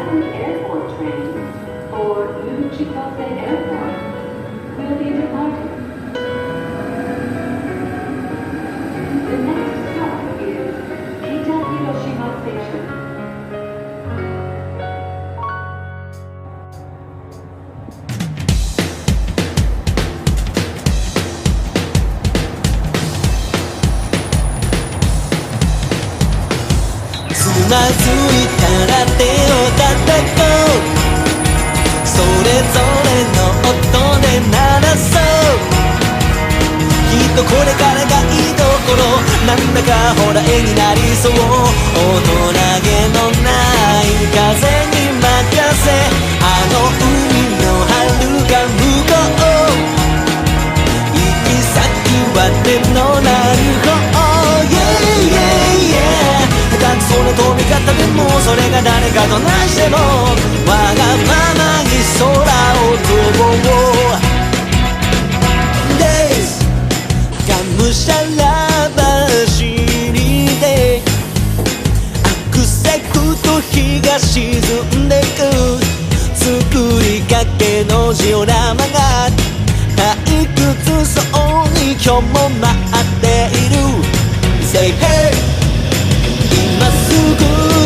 7th airport train for Uchikose Airport will be departing. The next stop is Kita Hiroshima Station. つまずいたら手を叩こうそれぞれの音で鳴らそうきっとこれからがいいところなんだかほら絵になりそう大人げのない風に任せあの海の遥か向こう行き先は手のなる方その飛び方でもそれが誰かとなしてもわがままに空を飛ぼう Days がむしゃら走りでアクセクと日が沈んでく作りかけのジオラマが退屈そうに今日も待っている Say hey今すぐ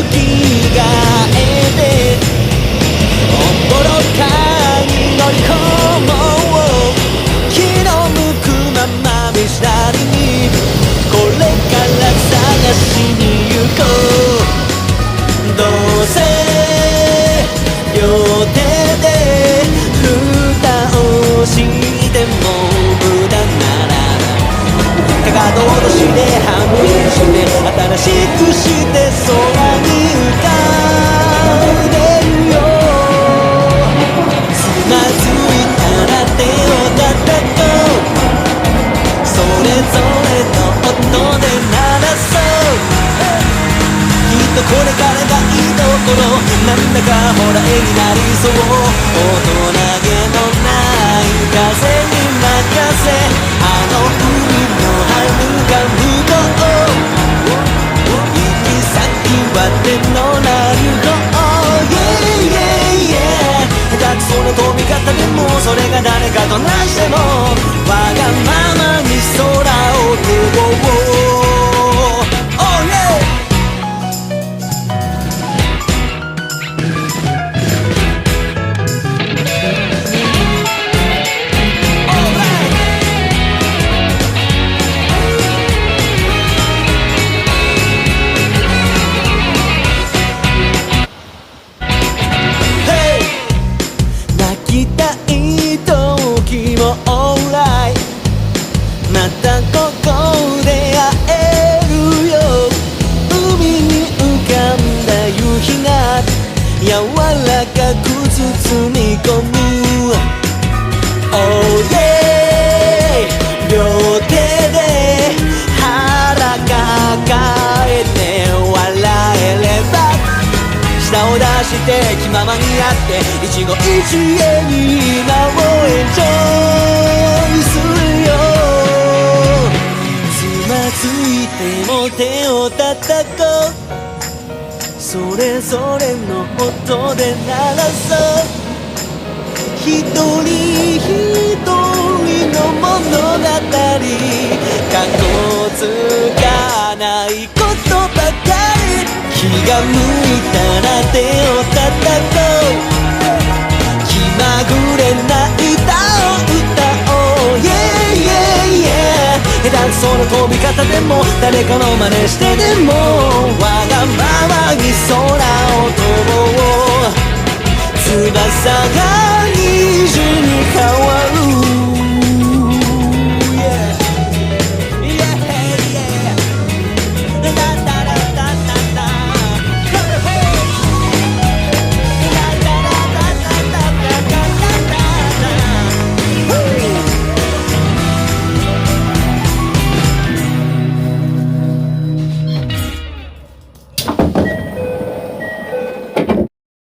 着替えておぼろかに乗り込もう気の向くまま見知らりにこれから探しに行こうどうせ両手で蓋をしても無駄ならかかと落としで半分して新しくして空に浮かんでるよつまずいたら手を叩こうそれぞれの音で鳴らそうきっとこれからがいいところなんだかほら絵になりそう大人げのない風に任せあの海の遥か向こう行き先は手のなる方 Yeah yeah yeah 下手くそな飛び方でもそれが誰かとなしてもわがままに空を飛ぼう Oh yeah泣きたい時もオーライまたここで会えるよ海に浮かんだ夕日が柔らかく包み込む Oh yeah 両手で腹抱えて笑えれば舌を出して気ままにやって一期一会に今をエンジョイするよつまずいても手を叩こうそれぞれの音で鳴らそう一人一人の物語かっこつかないことばかり気が向いたら手を叩こう気まぐれな歌を歌おう Yeah yeah yeah 下手くそな飛び方でも誰かの真似してでもわがままに空を飛ぼう翼が虹に変わる